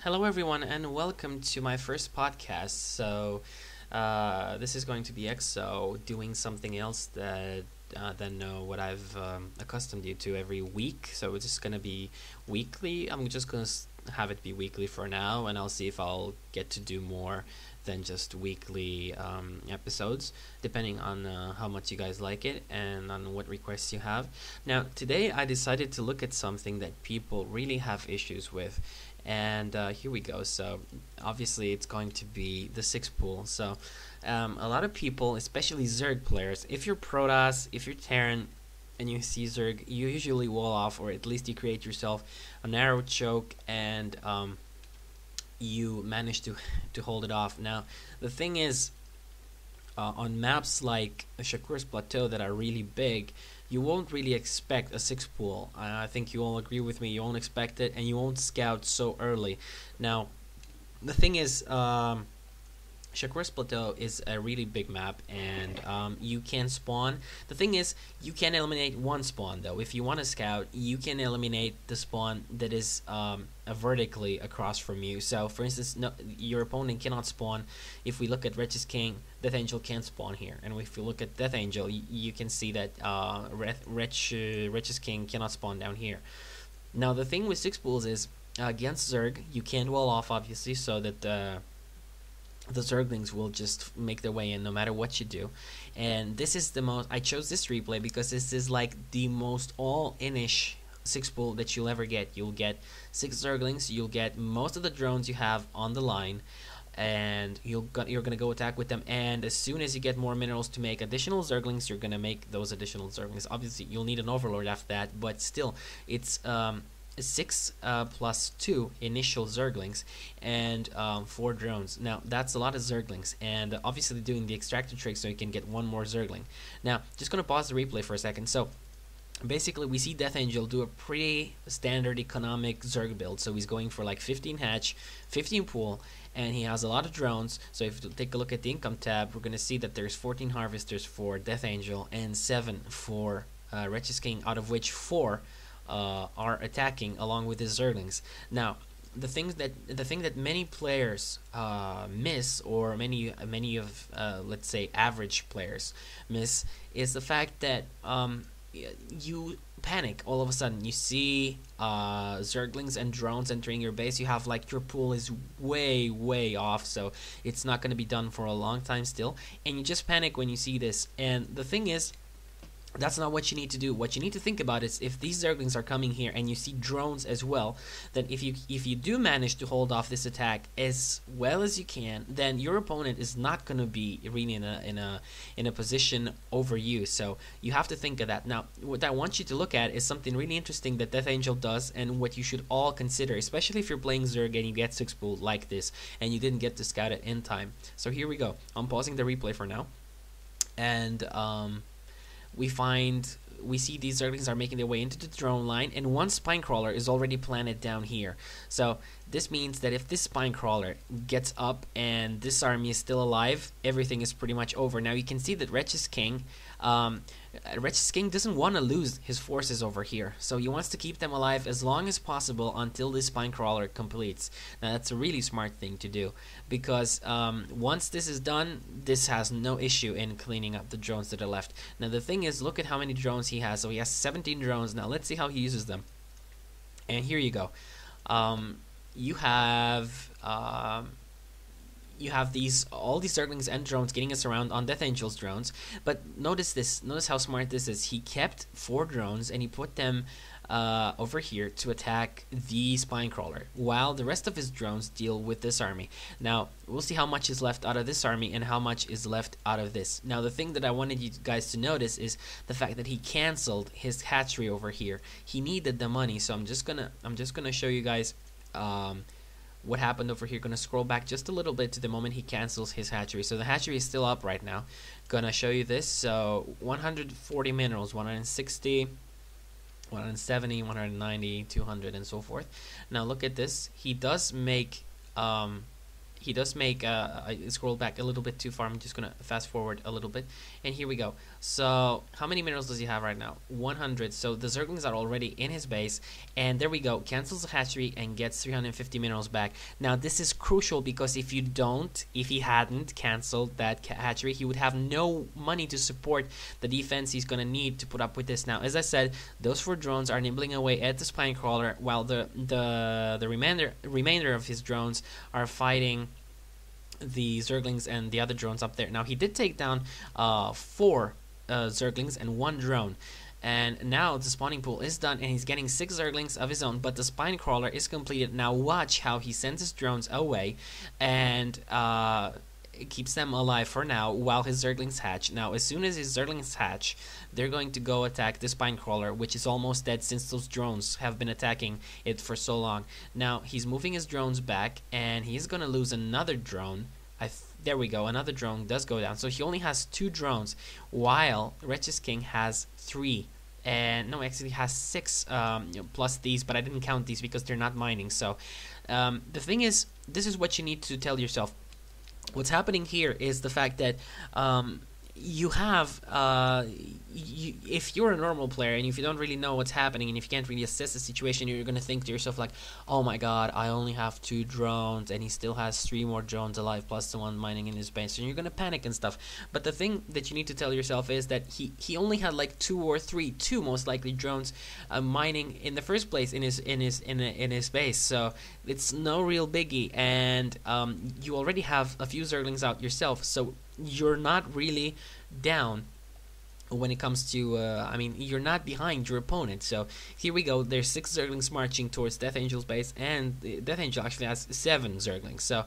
Hello, everyone, and welcome to my first podcast. This is going to be EXO doing something else than what I've accustomed you to every week. So it's just going to be weekly. I'm just going to have it be weekly for now, and I'll see if I'll get to do more than just weekly episodes, depending on how much you guys like it and on what requests you have. Now, today I decided to look at something that people really have issues with. And here we go. So obviously it's going to be the 6 pool. So a lot of people, especially Zerg players, if you're Protoss, if you're Terran, and you see Zerg, you usually wall off, or at least you create yourself a narrow choke, and you manage to hold it off. Now the thing is, on maps like Shakur's Plateau that are really big, you won't really expect a 6 pool. I think you all agree with me. You won't expect it, and you won't scout so early. Now, the thing is, Shakur's Plateau is a really big map, and you can spawn. The thing is, you can eliminate one spawn, though. If you want to scout, you can eliminate the spawn that is vertically across from you. So, for instance, your opponent cannot spawn. If we look at Wretch's King, Death Angel can't spawn here. And if you look at Death Angel, you can see that Wretch's King cannot spawn down here. Now, the thing with 6 pools is, against Zerg, you can wall off, obviously, so that the Zerglings will just make their way in no matter what you do. And this is the most, I chose this replay because this is like the most all-in-ish 6 pool that you'll ever get. You'll get 6 Zerglings, you'll get most of the drones you have on the line, and you're gonna go attack with them. And as soon as you get more minerals to make additional Zerglings, you're gonna make those additional Zerglings. Obviously, you'll need an Overlord after that, but still, it's 6 plus 2 initial Zerglings and 4 drones. Now that's a lot of Zerglings, and obviously doing the extractor trick so you can get one more Zergling. Now just gonna pause the replay for a second. So basically we see Death Angel do a pretty standard economic Zerg build. So he's going for like 15 hatch, 15 pool, and he has a lot of drones. So if you take a look at the income tab, we're gonna see that there's 14 harvesters for Death Angel and 7 for Wretch's King, out of which 4 are attacking along with his Zerglings. Now, the thing that many players miss, or many of let's say average players miss, is the fact that you panic all of a sudden. You see Zerglings and drones entering your base. You have like your pool is way off, so it's not going to be done for a long time still, and you just panic when you see this. And the thing is, that's not what you need to do. What you need to think about is, if these Zerglings are coming here and you see drones as well, then if you do manage to hold off this attack as well as you can, then your opponent is not going to be really in a position over you. So you have to think of that. Now, what I want you to look at is something really interesting that Death Angel does, and what you should all consider, especially if you're playing Zerg and you get 6 pool like this and you didn't get to scout it in time. So here we go. I'm pausing the replay for now, and we see these Zerglings are making their way into the drone line, and one spine crawler is already planted down here. So this means that if this spine crawler gets up and this army is still alive, everything is pretty much over. Now you can see that Wretch's King doesn't want to lose his forces over here, so he wants to keep them alive as long as possible until this spine crawler completes. Now that's a really smart thing to do, because once this is done, this has no issue in cleaning up the drones that are left. Now the thing is, look at how many drones he has. So he has 17 drones. Now let's see how he uses them. And here you go. You have all these Zerglings and drones getting us around on Death Angel's drones. But notice this. Notice how smart this is. He kept 4 drones and he put them over here to attack the spine crawler, while the rest of his drones deal with this army. Now we'll see how much is left out of this army and how much is left out of this. Now the thing that I wanted you guys to notice is the fact that he canceled his hatchery over here. He needed the money, so I'm just gonna show you guys what happened over here. Gonna scroll back just a little bit to the moment he cancels his hatchery. So the hatchery is still up right now. Gonna show you this. So 140 minerals, 160, 170, 190, 200, and so forth. Now look at this. He does make he does make I scroll back a little bit too far. I'm just gonna fast forward a little bit, and here we go. So how many minerals does he have right now? 100. So the zerglings are already in his base, and there we go. Cancels the hatchery and gets 350 minerals back. Now this is crucial because if he hadn't canceled that hatchery, he would have no money to support the defense he's gonna need to put up with this. Now, as I said, those 4 drones are nibbling away at the spine crawler, while the remainder of his drones are fighting the zerglings and the other drones up there. Now he did take down 4 zerglings and 1 drone, and now the spawning pool is done, and he's getting 6 zerglings of his own, but the spine crawler is completed. Now watch how he sends his drones away and keeps them alive for now while his zerglings hatch. Now as soon as his zerglings hatch, they're going to go attack the spine crawler, which is almost dead since those drones have been attacking it for so long. Now he's moving his drones back, and he's gonna lose another drone. There we go, another drone does go down, so he only has 2 drones, while Wretched King has 3. And no, actually has 6 plus these, but I didn't count these because they're not mining. So the thing is, this is what you need to tell yourself. What's happening here is the fact that you have, if you're a normal player and if you don't really know what's happening and if you can't really assess the situation, you're going to think to yourself like, oh my god, I only have 2 drones and he still has 3 more drones alive plus the one mining in his base, and you're going to panic and stuff. But the thing that you need to tell yourself is that he only had like 2 or 3, 2 most likely drones mining in the first place in his base, so it's no real biggie. And you already have a few zerglings out yourself, so you're not really down when it comes to I mean, you're not behind your opponent. So here we go, there's 6 zerglings marching towards Death Angel's base, and Death Angel actually has 7 zerglings, so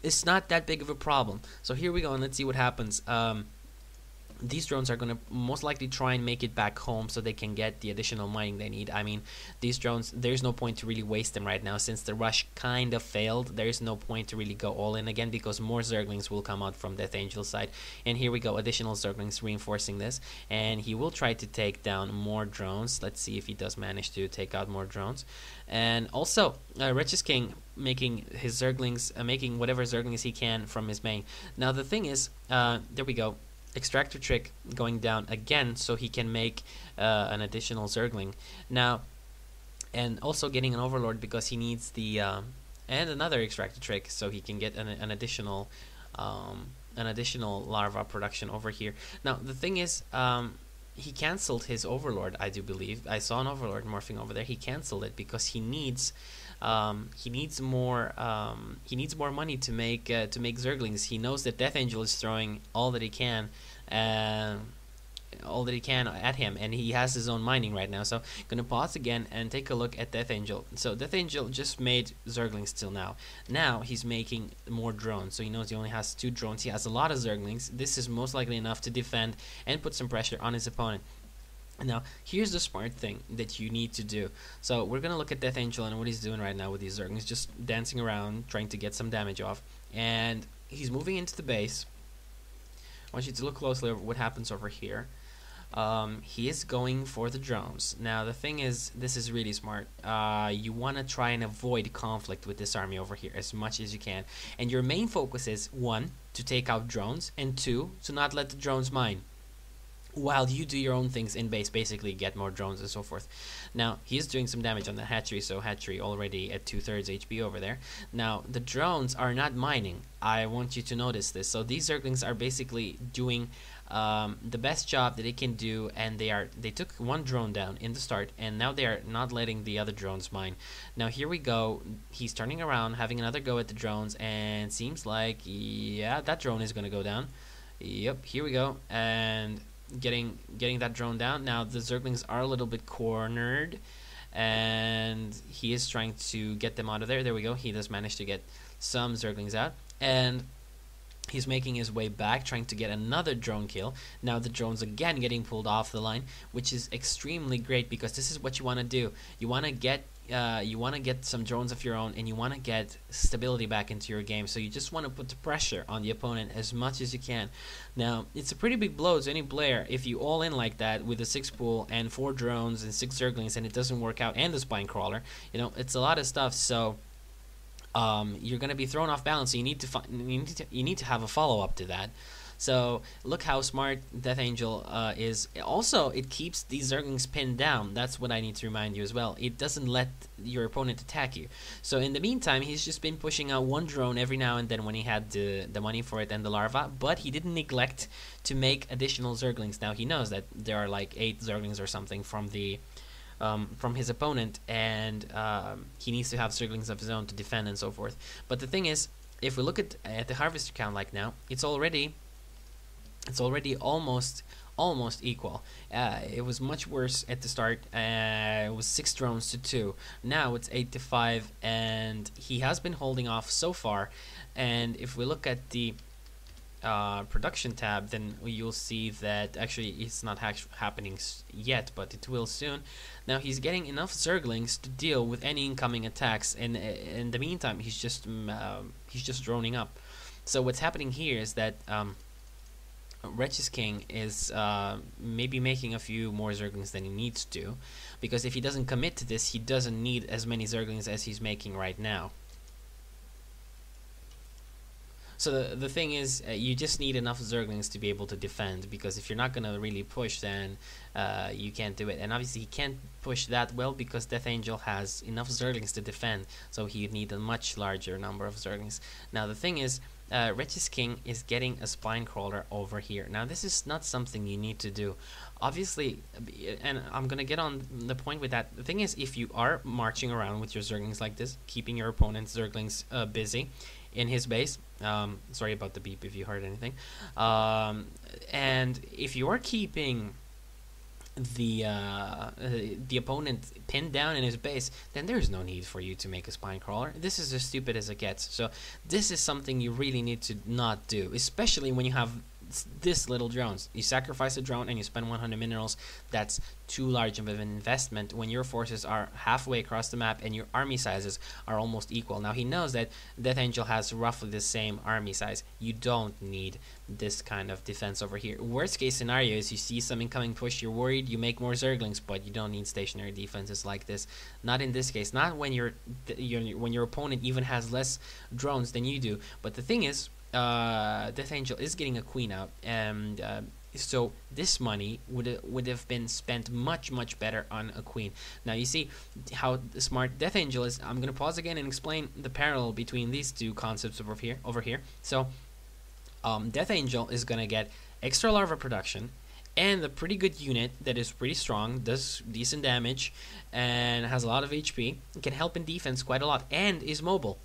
it's not that big of a problem. So here we go, and let's see what happens. These drones are going to most likely try and make it back home so they can get the additional mining they need. I mean, these drones, there's no point to really waste them right now since the rush kind of failed. There's no point to really go all in again because more zerglings will come out from Death Angel's side. And here we go, additional zerglings reinforcing this, and he will try to take down more drones. Let's see if he does manage to take out more drones. And also Wretched King making his zerglings, making whatever zerglings he can from his main. Now the thing is, there we go, extractor trick going down again so he can make an additional zergling now, and also getting an overlord because he needs the and another extractor trick so he can get an additional larva production over here. Now the thing is, he cancelled his overlord. I do believe I saw an overlord morphing over there. He cancelled it because he needs more money to make zerglings. He knows that Death Angel is throwing all that he can at him, and he has his own mining right now. So gonna pause again and take a look at Death Angel. So Death Angel just made zerglings till now. Now he's making more drones, so he knows he only has 2 drones. He has a lot of zerglings. This is most likely enough to defend and put some pressure on his opponent. Now, here's the smart thing that you need to do. So we're going to look at Death Angel and what he's doing right now with these zerglings, just dancing around, trying to get some damage off. And he's moving into the base. I want you to look closely at what happens over here. He is going for the drones. Now, the thing is, this is really smart. You want to try and avoid conflict with this army over here as much as you can. And your main focus is, 1, to take out drones, and 2, to not let the drones mine, while you do your own things in base, basically get more drones and so forth. Now, he's doing some damage on the hatchery, so hatchery already at 2/3 HP over there. Now, the drones are not mining. I want you to notice this. So these zerglings are basically doing the best job that they can do, and they took 1 drone down in the start, and now they are not letting the other drones mine. Now here we go, he's turning around, having another go at the drones, and seems like, yeah, that drone is gonna go down. Yep, here we go, and getting that drone down. Now the zerglings are a little bit cornered, and he is trying to get them out of there. There we go, he does manage to get some zerglings out, and he's making his way back, trying to get another drone kill. Now the drone's again getting pulled off the line, which is extremely great because this is what you want to do. You want to get some drones of your own, and you want to get stability back into your game. So you just want to put the pressure on the opponent as much as you can. Now it's a pretty big blow to any player if you all in like that with a 6 pool and 4 drones and 6 zerglings, and it doesn't work out, and the spine crawler. You know, it's a lot of stuff. So you're going to be thrown off balance. So you need to have a follow up to that. So look how smart Death Angel is. Also, it keeps these Zerglings pinned down. That's what I need to remind you as well. It doesn't let your opponent attack you. So in the meantime, he's just been pushing out one drone every now and then when he had the money for it and the larva. But he didn't neglect to make additional Zerglings. Now he knows that there are like 8 Zerglings or something from his opponent, and he needs to have Zerglings of his own to defend and so forth. But the thing is, if we look at the harvester count like now, it's already almost equal. It was much worse at the start. It was 6 drones to 2. Now it's 8 to 5, and he has been holding off so far. And if we look at the production tab, then you'll see that actually it's not happening yet, but it will soon. Now he's getting enough Zerglings to deal with any incoming attacks, and in the meantime he's just droning up. So what's happening here is that Wretch's King is maybe making a few more Zerglings than he needs to, because if he doesn't commit to this, he doesn't need as many Zerglings as he's making right now. So the thing is, you just need enough Zerglings to be able to defend, because if you're not going to really push, then you can't do it. And obviously he can't push that well because Death Angel has enough Zerglings to defend, so he'd need a much larger number of Zerglings. Now the thing is, Wretch's King is getting a Spine Crawler over here. Now this is not something you need to do, obviously, and I'm gonna get on the point with that. The thing is, if you are marching around with your Zerglings like this, keeping your opponent's Zerglings busy in his base, sorry about the beep if you heard anything, and if you are keeping the opponent pinned down in his base, then there's no need for you to make a Spine Crawler. This is as stupid as it gets. So this is something you really need to not do, especially when you have this little drones. You sacrifice a drone and you spend 100 minerals. That's too large of an investment when your forces are halfway across the map and your army sizes are almost equal. Now he knows that Death Angel has roughly the same army size. You don't need this kind of defense over here. Worst case scenario is you see some incoming push, you're worried, you make more Zerglings, but you don't need stationary defenses like this. Not in this case. Not when when your opponent even has less drones than you do. But the thing is, Death Angel is getting a queen out, and so this money would have been spent much better on a queen. Now you see how smart Death Angel is. I'm gonna pause again and explain the parallel between these two concepts over here. So Death Angel is gonna get extra larva production and a pretty good unit that is pretty strong, does decent damage, and has a lot of HP, can help in defense quite a lot, and is mobile.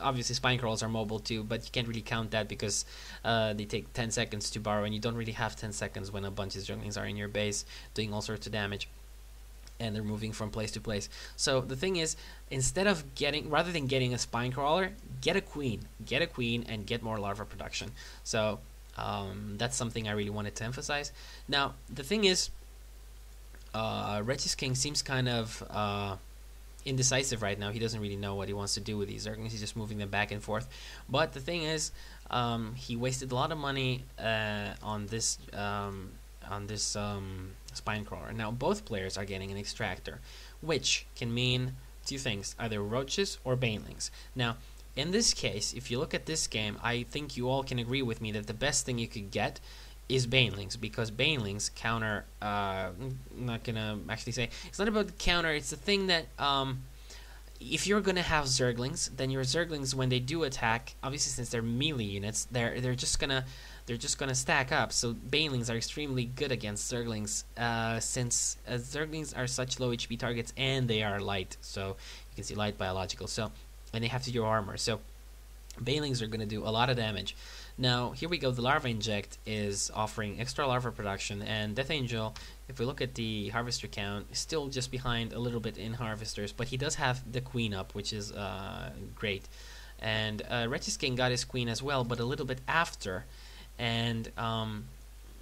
Obviously Spine Crawlers are mobile too, but you can't really count that because they take 10 seconds to borrow, and you don't really have 10 seconds when a bunch of Zerglings are in your base doing all sorts of damage and they're moving from place to place. So the thing is, rather than getting a Spine Crawler, get a queen and get more larva production. So that's something I really wanted to emphasize. Now the thing is, Wretch's King seems kind of indecisive right now. He doesn't really know what he wants to do with these Zerglings. He's just moving them back and forth. But the thing is, he wasted a lot of money on this Spine Crawler. Now both players are getting an extractor, which can mean two things: either roaches or banelings. Now in this case, if you look at this game, I think you all can agree with me that the best thing you could get is banelings, because banelings counter, I'm not gonna actually say, it's not about the counter, it's the thing that, if you're gonna have Zerglings, then your Zerglings, when they do attack, obviously since they're melee units, they're just gonna stack up. So banelings are extremely good against Zerglings, since Zerglings are such low HP targets and they are light, so you can see light biological, so, and they have to do armor, so banelings are gonna do a lot of damage. Now here we go, the Larva Inject is offering extra larva production, and Death Angel, if we look at the harvester count, is still just behind a little bit in harvesters, but he does have the queen up, which is great. And Wretch's King got his queen as well, but a little bit after, and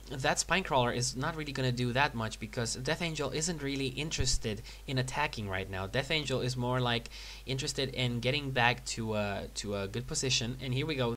that Spine Crawler is not really going to do that much because Death Angel isn't really interested in attacking right now. Death Angel is more like interested in getting back to a good position, and here we go.